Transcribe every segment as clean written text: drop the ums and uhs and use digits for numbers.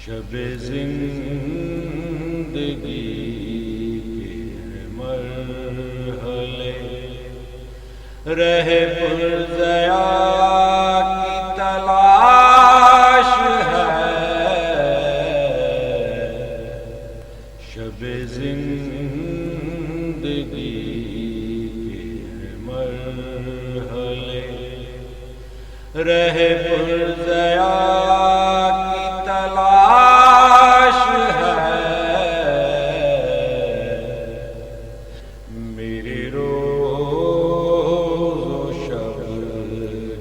شب زندگی کے مرحلے رہے پرزیا کی تلاش ہے، شب زندگی کے مرحلے رہے پرزیا کی تلاش ہے، میرے روز و شب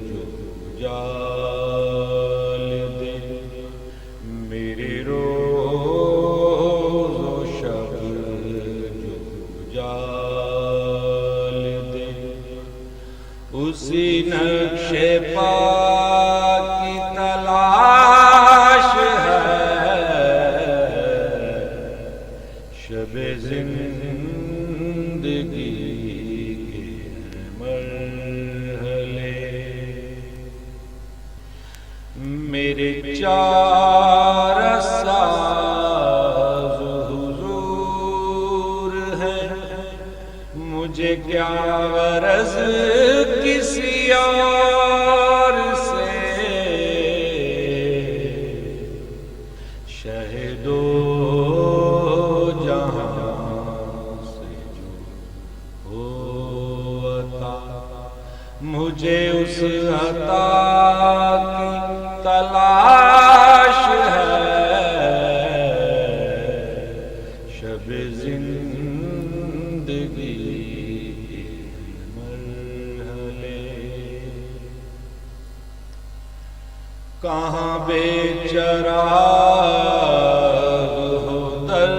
جو جال دے، میرے روز و شب جو جال دے، اسی نقش پا کی تلاش ہے، شب زندگی کے مرحلے میرے چار ساز حضور ہے، مجھے کیا غرض کسی اور سے، شہدو جہاں سے جو ہو عطا، مجھے اس عطا کی تلاش ہے، شب زندگی کے مرحلے کہاں بے چراغ ہو در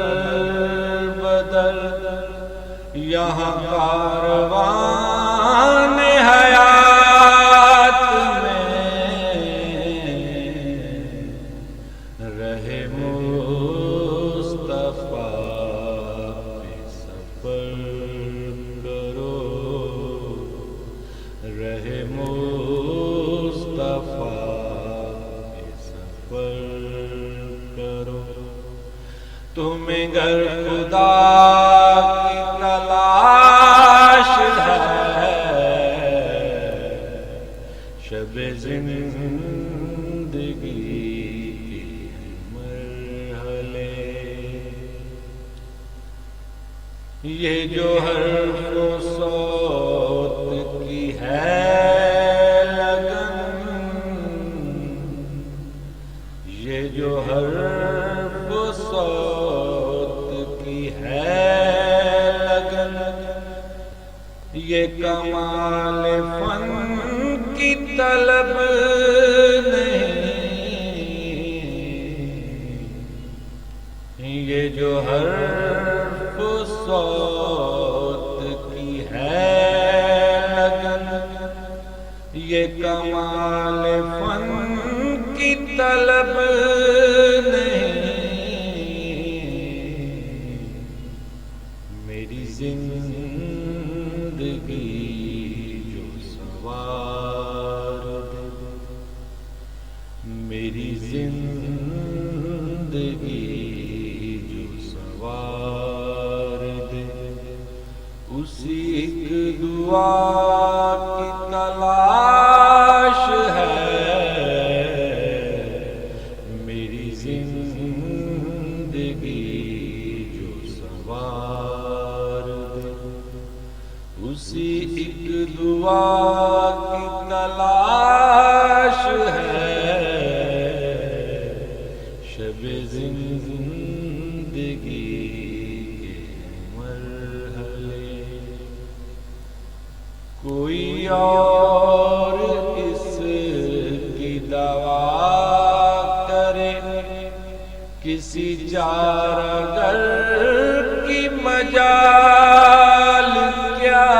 بدر، یہاں کاروان حیات میں رہے مصطفیٰ پہ سفر کرو، رہے مصطفیٰ پہ سفر کرو، تمہیں گر خدا کی تلاش ہے، شب زندگی کے مرحلے یہ جو حرف و صوت کی ہے لگن، یہ جو حرف و صوت کی ہے لگن، یہ کمال فن کی طلب نہیں، یہ جو حرف و صوت کی ہے لگن، یہ کمال فن کی طلب نہیں، میری زندگی جو سوار دے، میری زندگی جو سوار دے، اسی ایک دعا کی تلاش ہے، میری زندگی جو سوار دے، اسی ایک دعا کی تلاش ہے، شب زندگی کے مرحلے کوئی اور اس کی دعا کرے، کسی چارگر کی مجال کیا،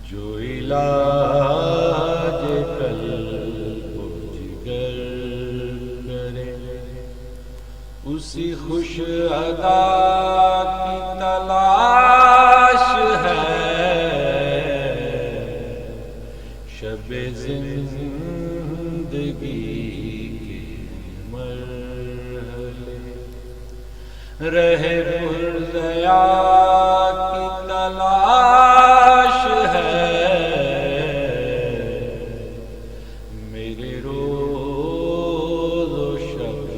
جو علاج قلب و جگر کرے، اسی خوش ادا کی تلاش ہے، شب زندگی کے مرحلے رہے برزیا کی تلاش ہے میرے روز و شب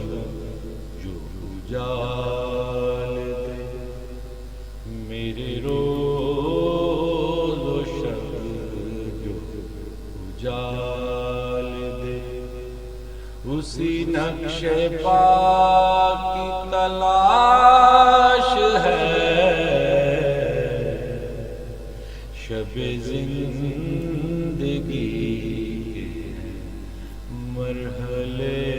جو اجال دے میرے روز و شب جو اجال دے اسی نقش پا کی تلاش ہے شب زندگی کے مرحلے